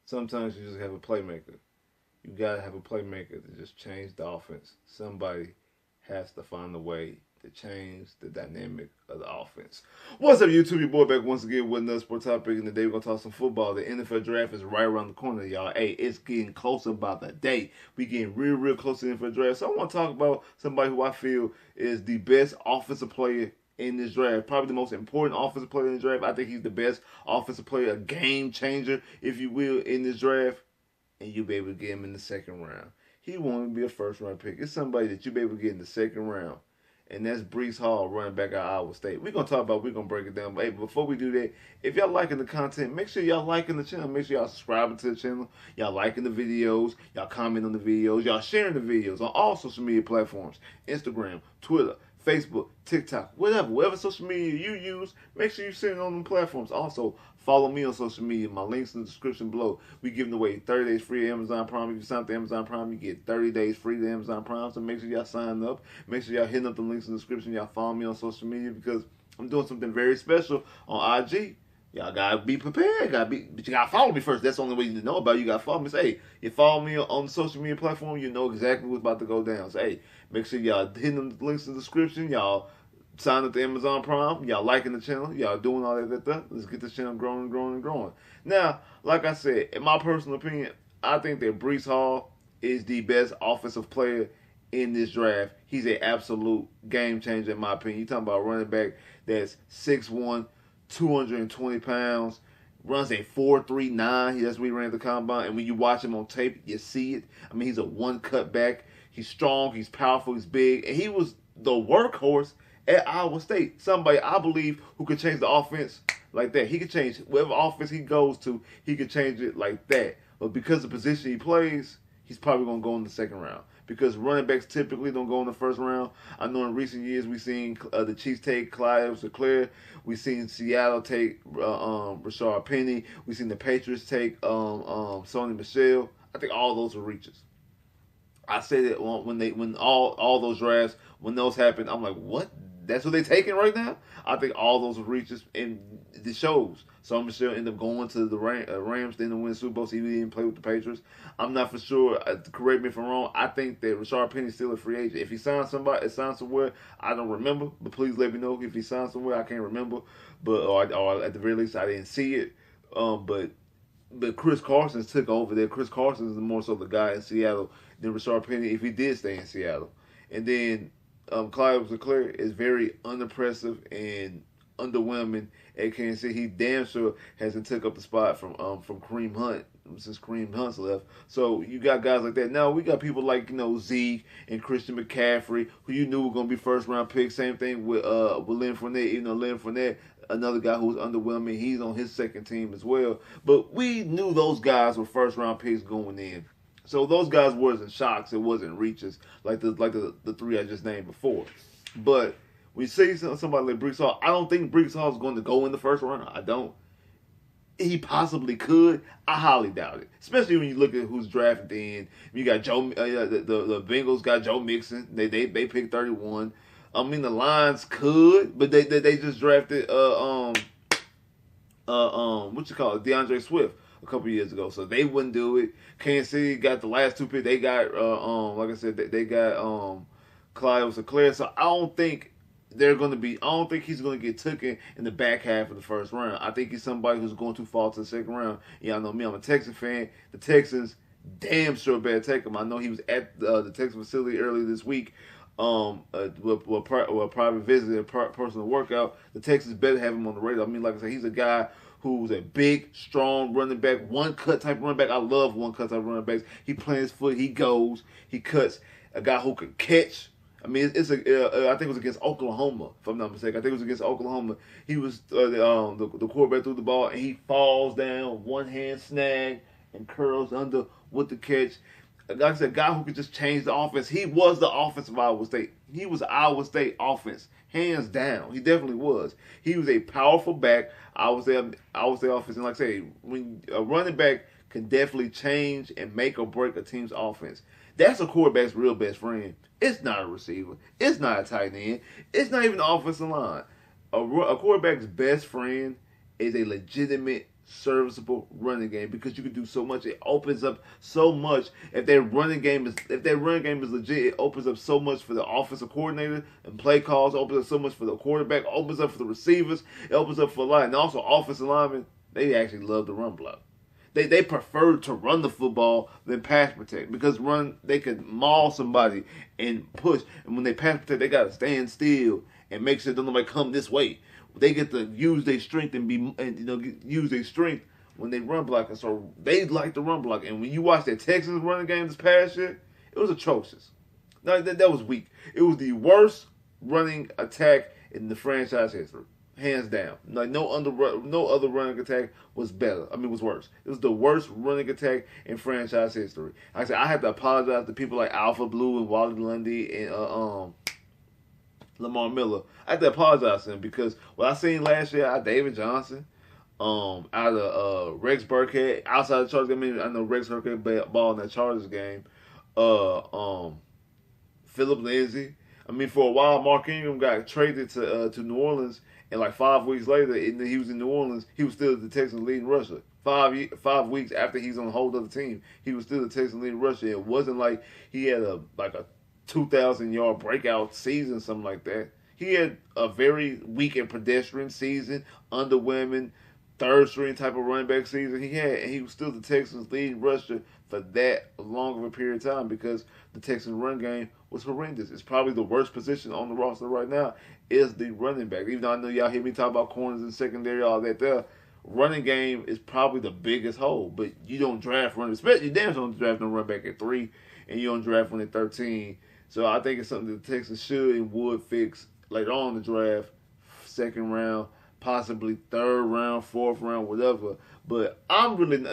Sometimes you just have a playmaker. You gotta have a playmaker to just change the offense. Somebody has to find a way to change the dynamic of the offense. What's up, YouTube? Your boy back once again with another sport topic, and today we're gonna talk some football. The NFL draft is right around the corner, y'all. Hey, it's getting closer by the day. We getting real close to the NFL draft. So I want to talk about somebody who I feel is the best offensive player in this draft. Probably the most important offensive player in the draft. I think he's the best offensive player, a game changer, if you will, in this draft. And you'll be able to get him in the second round. He won't be a first round pick. It's somebody that you'll be able to get in the second round. And that's Breece Hall, running back at Iowa State. We're going to talk about, we're going to break it down. But hey, before we do that, if y'all liking the content, make sure y'all liking the channel. Make sure y'all subscribing to the channel. Y'all liking the videos. Y'all comment on the videos. Y'all sharing the videos on all social media platforms. Instagram, Twitter, Facebook, TikTok, whatever social media you use, make sure you send it on them platforms. Also, follow me on social media. My links in the description below. We giving away 30 days free to Amazon Prime. If you sign up to Amazon Prime, you get 30 days free to Amazon Prime. So make sure y'all sign up. Make sure y'all hitting up the links in the description. Y'all follow me on social media because I'm doing something very special on IG. Y'all gotta be prepared. But you gotta follow me first. That's the only way you know about it. You gotta follow me. Say, hey, you follow me on the social media platform, you know exactly what's about to go down. So, hey, make sure y'all hitting the links in the description. Y'all sign up to Amazon Prime. Y'all liking the channel. Y'all doing all that stuff. Let's get this channel growing and growing and growing. Now, like I said, in my personal opinion, I think that Breece Hall is the best offensive player in this draft. He's an absolute game changer in my opinion. You talking about a running back that's 6'1", 220 pounds, runs a 4.39. That's what he ran at the combine. And when you watch him on tape, you see it. I mean, he's a one-cut back. He's strong. He's powerful. He's big. And he was the workhorse at Iowa State. Somebody, I believe, who could change the offense like that. He could change whatever offense he goes to. He could change it like that. But because of the position he plays, he's probably going to go in the second round. Because running backs typically don't go in the first round. I know in recent years we've seen the Chiefs take Clyde Leclerc. We've seen Seattle take Rashard Penny. We've seen the Patriots take Sony Michel. I think all those are reaches. I say that when all those drafts, when those happen, I'm like, what? That's what they're taking right now? I think all those are reaches, and the shows. So Michelle ended up going to the Rams, then to win the Super Bowl. So he didn't play with the Patriots. I'm not for sure. Correct me if I'm wrong. I think that Rashard Penny's still a free agent. If he signed somewhere, I don't remember. But please let me know if he signed somewhere. I can't remember. But or at the very least, I didn't see it. But Chris Carson took over there. Chris Carson is more so the guy in Seattle than Rashard Penny if he did stay in Seattle. And then Clyde Leclerc is very unimpressive and underwhelming at Kansas City. He damn sure hasn't took up the spot from Kareem Hunt since Kareem Hunt's left. So you got guys like that. Now we got people like Zeke and Christian McCaffrey, who you knew were going to be first round picks. Same thing with Leonard Fournette. Even though Leonard Fournette, another guy who was underwhelming, he's on his second team as well. But we knew those guys were first round picks going in. So those guys wasn't shocks. It wasn't reaches like the three I just named before. But we see somebody like Breece Hall. I don't think Breece Hall is going to go in the first round. I don't. He possibly could. I highly doubt it. Especially when you look at who's drafted in. You got Joe. The Bengals got Joe Mixon. They picked 31. I mean the Lions could, but they just drafted what you call it, DeAndre Swift a couple years ago, so they wouldn't do it. Kansas City got the last two picks. They got like I said, they got Clyde Leclerc. So I don't think they're going to be. I don't think he's going to get taken in the back half of the first round. I think he's somebody who's going to fall to the second round. Yeah, I know me. I'm a Texans fan. The Texans damn sure better take him. I know he was at the Texas facility earlier this week. With private visit, a personal workout. The Texans better have him on the radar. I mean, like I said, he's a guy who's a big, strong running back, one-cut type running back. I love one-cut type running backs. He plants his foot, he goes, he cuts. A guy who can catch. I mean, I think it was against Oklahoma, if I'm not mistaken. I think it was against Oklahoma. He was the quarterback threw the ball, and he falls down, one-hand snag, and curls under with the catch. Like I said, a guy who could just change the offense. He was the offense of Iowa State. He was Iowa State offense, hands down. He definitely was. He was a powerful back. Iowa State offense. And like I say, when a running back can definitely change and make or break a team's offense. That's a quarterback's real best friend. It's not a receiver. It's not a tight end. It's not even the offensive line. A quarterback's best friend is a legitimate serviceable running game because you can do so much. It opens up so much. If their running game is legit, it opens up so much for the offensive coordinator and play calls. It opens up so much for the quarterback. It opens up for the receivers. It opens up for a lot. And also offensive linemen, they actually love the run block. They prefer to run the football than pass protect because they can maul somebody and push. And when they pass protect, they gotta stand still and make sure that nobody come this way. They get to use their strength use their strength when they run block. And so they like the run block. And when you watch that Texans running game this past year, it was atrocious. No, that was weak. It was the worst running attack in the franchise history, hands down. Like no other running attack was better. Was worse. It was the worst running attack in franchise history. Like I said, I have to apologize to people like Alpha Blue and Wally Lundy and Lamar Miller. I have to apologize to him because what I seen last year out of David Johnson, out of Rex Burkhead, outside the Chargers game. I know Rex Burkhead ball in that Chargers game. Philip Lindsay. For a while, Mark Ingram got traded to New Orleans, and like 5 weeks later, he was in New Orleans. He was still the Texans' leading rusher. 5 weeks after he's on hold of the team, he was still the Texans' leading rusher. It wasn't like he had a 2,000-yard breakout season, something like that. He had a very weak and pedestrian season, underwhelming, third-string type of running back season and he was still the Texans' leading rusher for that long of a period of time because the Texans' run game was horrendous. It's probably the worst position on the roster right now is the running back. Even though I know y'all hear me talk about corners and secondary, all that there, running game is probably the biggest hole. But you don't draft running, especially you damn sure don't draft no running back at 3, and you don't draft one at 13. So I think it's something that the Texans should and would fix later on in the draft, second round, possibly third round, fourth round, whatever. But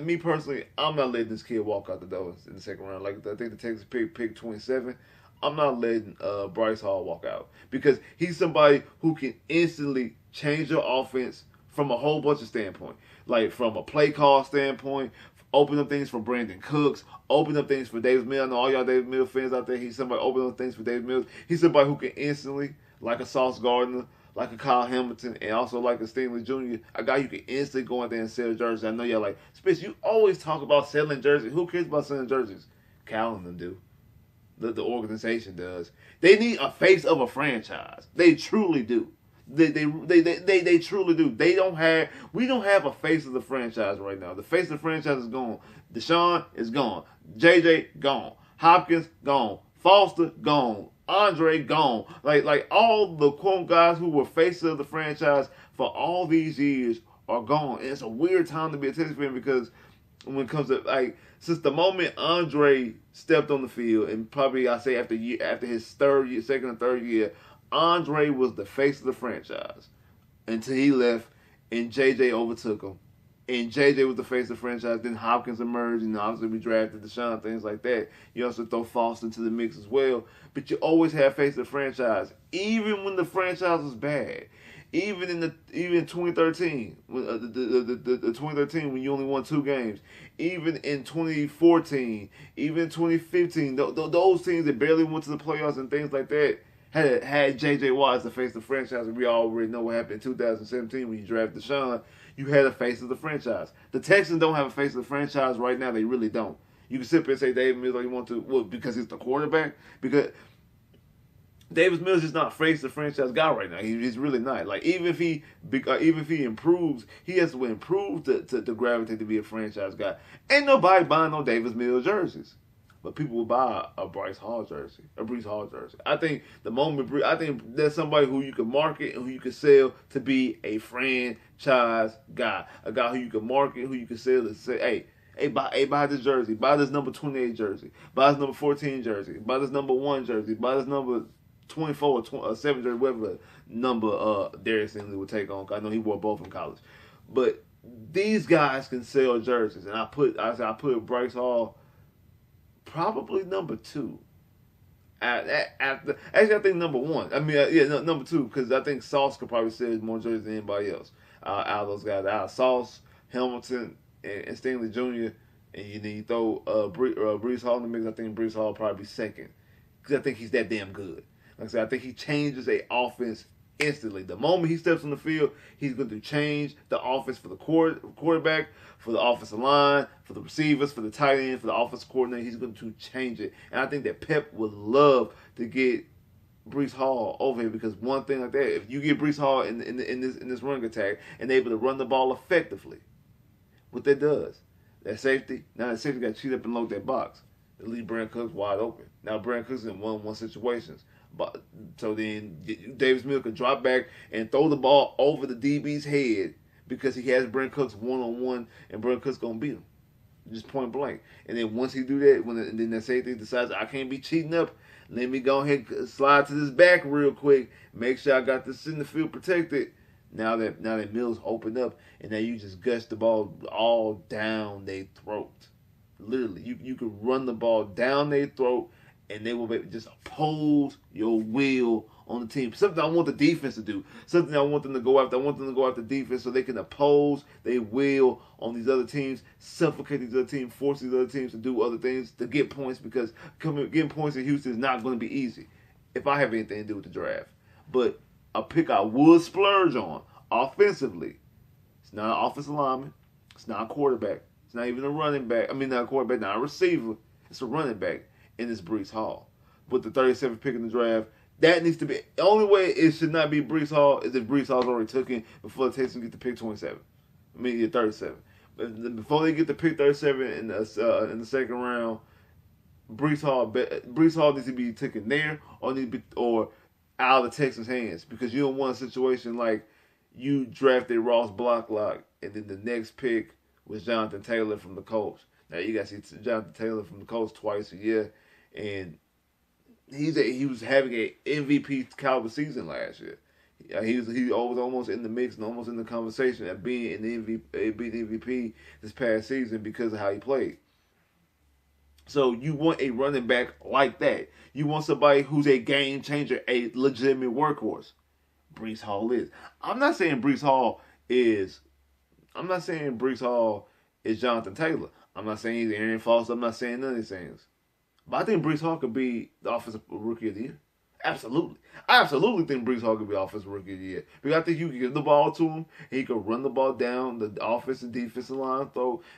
me personally, I'm not letting this kid walk out the door in the second round. Like I think the Texans pick 27. I'm not letting Breece Hall walk out because he's somebody who can instantly change your offense from a whole bunch of standpoint, like from a play call standpoint. Open up things for Brandon Cooks. Open up things for Davis Mills. I know all y'all Davis Mills fans out there. He's somebody open up things for Davis Mills. He's somebody who can instantly, like a Sauce Gardner, like a Kyle Hamilton, and also like a Stingley Jr., a guy you can instantly go out there and sell jerseys. I know y'all like, Spitz, you always talk about selling jerseys. Who cares about selling jerseys? Cal and them do. The organization does. They need a face of a franchise. They truly do. They truly do. We don't have a face of the franchise right now. The face of the franchise is gone. Deshaun is gone. JJ gone. Hopkins gone. Foster gone. Andre gone. Like all the quote guys who were faces of the franchise for all these years are gone. And it's a weird time to be a Texans fan because when it comes to since the moment Andre stepped on the field, and probably I say after his second or third year, Andre was the face of the franchise until he left and JJ overtook him. And JJ was the face of the franchise. Then Hopkins emerged, and obviously we drafted Deshaun, things like that. You also throw Foster into the mix as well. But you always have face of the franchise, even when the franchise was bad. Even in 2013, the 2013 when you only won 2 games. Even in 2014, even in 2015, those teams that barely went to the playoffs and things like that had J.J. Watt as the face of the franchise. And we already know what happened in 2017 when you drafted Deshaun. You had a face of the franchise. The Texans don't have a face of the franchise right now. They really don't. You can sit there and say Davis Mills like you want to. Well, because he's the quarterback. Because Davis Mills is not face the franchise guy right now. He's really not. Like even if he improves, he has to improve to gravitate to be a franchise guy. Ain't nobody buying no Davis Mills jerseys, but people will buy a Breece Hall jersey. I think I think that's somebody who you can market and who you can sell to be a franchise guy, a guy who you can market, who you can sell to say, hey, buy this jersey, buy this number 28 jersey, buy this number 14 jersey, buy this number 1 jersey, buy this number 24 or 7 jersey, whatever number Darius Stingley would take on. I know he wore both in college, but these guys can sell jerseys, and I put Breece Hall probably number 2. After actually, I think number 1. Number 2 because I think Sauce could probably sell more jerseys than anybody else out of those guys. Out of Sauce, Hamilton, and Stingley Jr. And then you throw Breece Hall in the mix. I think Breece Hall probably be second because I think he's that damn good. Like I said, I think he changes a offense instantly. The moment he steps on the field, he's going to change the offense for the quarterback, for the offensive line, for the receivers, for the tight end, for the offensive coordinator. He's going to change it. And I think that Pep would love to get Breece Hall over here, because one thing like that, if you get Breece Hall in this running attack and able to run the ball effectively, what that does, that safety, now that safety got to cheat up and load that box. It leaves Brandon Cooks wide open. Now Brandon Cooks in 1-on-1 situations. But so then Davis Mills can drop back and throw the ball over the DB's head because he has Brandon Cooks 1-on-1, and Brandon Cooks gonna beat him, just point blank. And then once he do that, then that safety decides I can't be cheating up, let me go ahead and slide to this back real quick, make sure I got this in the field protected. Now that Mills opened up, and now you just gush the ball all down their throat. Literally, you can run the ball down their throat, and they will just oppose your will on the team. Something I want the defense to do. Something I want them to go after. I want them to go after defense so they can oppose their will on these other teams, suffocate these other teams, force these other teams to do other things to get points, because getting points in Houston is not going to be easy if I have anything to do with the draft. But a pick I would splurge on offensively. It's not an offensive lineman. It's not a quarterback. It's not even a running back. I mean, not a quarterback, not a receiver. It's a running back, and it's Breece Hall. With the 37th pick in the draft, that needs to be. The only way it should not be Breece Hall is if Breece Hall's already taken before the Texans get to pick 27. I mean, 37. But before they get to pick 37 in the second round, Breece Hall needs to be taken there, or out of the Texans' hands, because you don't want a situation like you drafted Ross Blacklock and then the next pick was Jonathan Taylor from the Colts. Now you got to see Jonathan Taylor from the Colts twice a year, and he was having an MVP caliber season last year. He was almost in the mix and almost in the conversation of being in the MVP this past season because of how he played. So you want a running back like that. You want somebody who's a game changer, a legitimate workhorse. Breece Hall is. I'm not saying Breece Hall is Jonathan Taylor. I'm not saying he's Aaron Foster. I'm not saying none of these things. But I think Breece Hall could be the offensive rookie of the year. Absolutely. I absolutely think Breece Hall could be offensive rookie of the year. Because I think you can give the ball to him, and he can run the ball down the offensive and defensive line,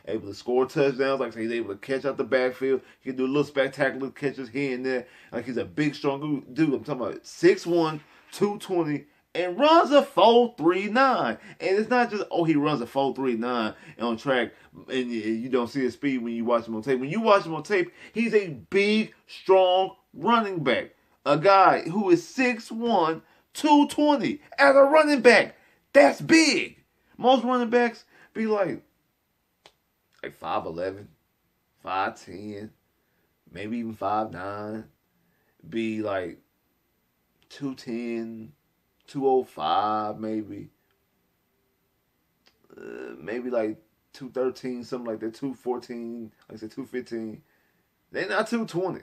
able to score touchdowns. Like I say, he's able to catch out the backfield. He can do little spectacular catches here and there. Like, he's a big, strong dude. I'm talking about 6'1", 220, and runs a 4.39. And it's not just, he runs a 4.39 on track, and you don't see his speed when you watch him on tape. When you watch him on tape, he's a big, strong running back. A guy who is 6'1", 220 as a running back. That's big. Most running backs be like 5'11", 5'10", maybe even 5'9", be like 210, 205 maybe. Maybe like 213, something like that, 214, like I said, 215. They're not 220.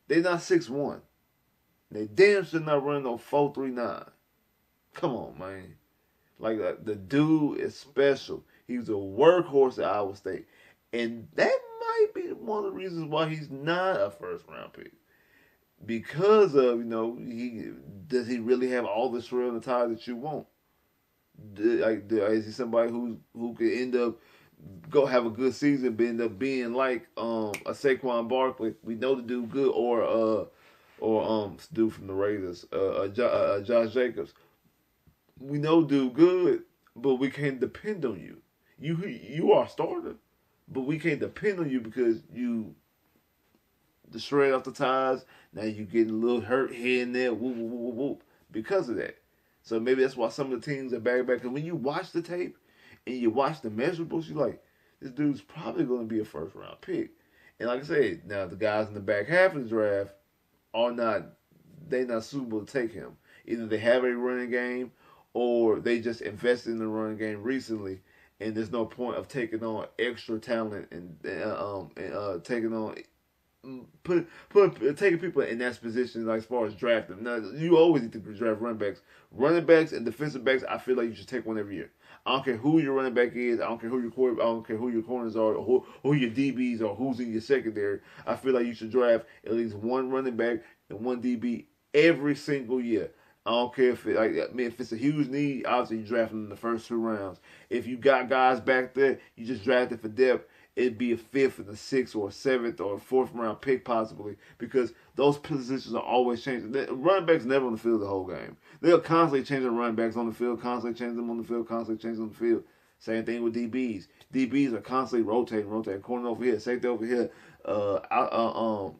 They're not 6'1". They damn sure not running no 4.39. Come on, man. Like, the dude is special. He's a workhorse at Iowa State. And that might be one of the reasons why he's not a first-round pick. Because of, does he really have all the shred and the ties that you want? Is he somebody who could end up have a good season, but end up being like a Saquon Barkley? We know the dude good, or dude from the Raiders, Josh Jacobs. We know dude good, but we can't depend on you. You are a starter, but we can't depend on you because you the shred off the ties. Now you getting a little hurt here and there, whoop, whoop, whoop, whoop, because of that. So maybe that's why some of the teams are back. Because when you watch the tape and you watch the measurables, you're like, this dude's probably going to be a first round pick. And like I said, now the guys in the back half of the draft they're not suitable to take him. Either they have a running game or they just invested in the running game recently, and there's no point of taking on extra talent and taking on taking people in that position, like as far as drafting. Now, you always need to draft running backs and defensive backs. I feel like you should take one every year. I don't care who your running back is. I don't care who your quarterback. I don't care who your corners are, or who your DBs, or who's in your secondary. I feel like you should draft at least one running back and one DB every single year. I don't care if if it's a huge need, obviously you draft them in the first 2 rounds. If you got guys back there, you just drafted for depth. It'd be a fifth, and a sixth, or a seventh, or a fourth round pick possibly, because those positions are always changing. Running backs never on the field the whole game. They'll constantly change the running backs on the field, constantly change them on the field, constantly change them on the field. Same thing with DBs. DBs are constantly rotating. Corner over here, safety over here, come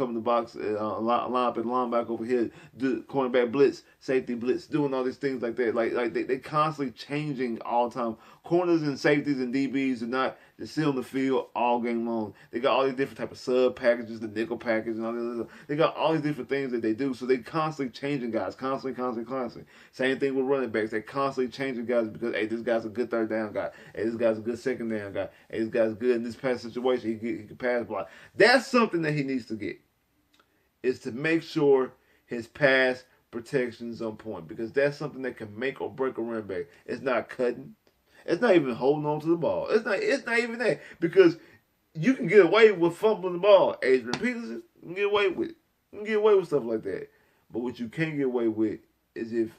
in the box, line up and linebacker over here, do cornerback blitz, safety blitz, doing all these things like that. Like they constantly changing all the time. Corners and safeties and DBs are not just sit on the field all game long. They got all these different type of sub packages, the nickel package, and all this. They got all these different things that they do. So they constantly changing guys, constantly. Same thing with running backs. They constantly changing guys because hey, this guy's a good third down guy. Hey, this guy's a good second down guy. Hey, this guy's good in this pass situation. He can pass block. That's something that he needs to get. Is to make sure his pass protection is on point, because that's something that can make or break a running back. It's not cutting. It's not even holding on to the ball. It's not even that, because you can get away with fumbling the ball. Adrian Peterson, you can get away with it. You can get away with stuff like that. But what you can't get away with is if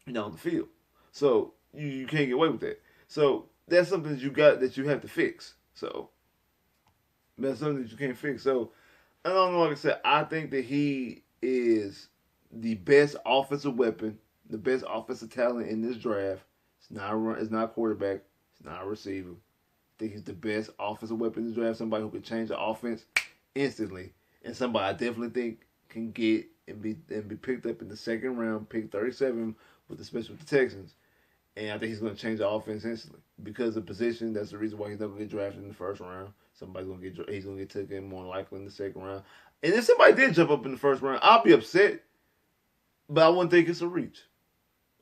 you're not on the field. So you can't get away with that. So that's something that you have to fix. So that's something that you can't fix. So I don't know, like I said, I think that he is the best offensive weapon, the best offensive talent in this draft. It's not a quarterback. It's not a receiver. I think he's the best offensive weapon in this draft. Somebody who can change the offense instantly, and somebody I definitely think can get and be picked up in the second round, pick 37, especially with the Texans. And I think he's going to change the offense instantly because of position. That's the reason why he's not going to get drafted in the first round. He's going to get taken more likely in the second round. And if somebody did jump up in the first round, I'll be upset, but I wouldn't think it's a reach.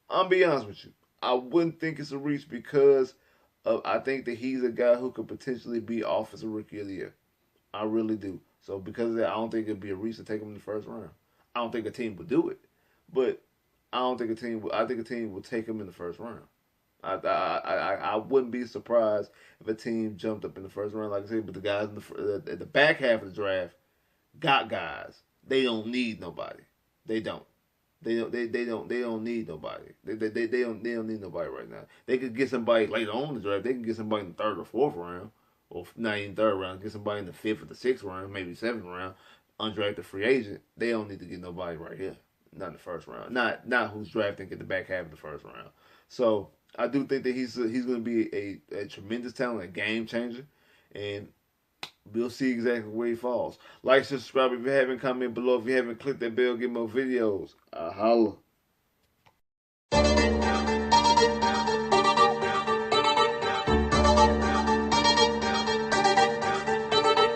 I'll be honest with you. I wouldn't think it's a reach because I think that he's a guy who could potentially be Offensive Rookie of the Year. I really do. So because of that, I don't think it'd be a reach to take him in the first round. I don't think a team would do it, but I think a team will take him in the first round. I wouldn't be surprised if a team jumped up in the first round, like I said. But the guys in the back half of the draft got guys. They don't need nobody. They don't. They don't need nobody. They don't need nobody right now. They could get somebody later on in the draft. They can get somebody in the third or fourth round, or not even third round. Get somebody in the fifth or the sixth round, maybe seventh round, undrafted free agent. They don't need to get nobody right here. Not in the first round. Not who's drafting at the back half of the first round. So I do think that he's going to be a tremendous talent, a game changer, and we'll see exactly where he falls. Like, subscribe if you haven't, comment below if you haven't, click that bell, get more videos. Holla.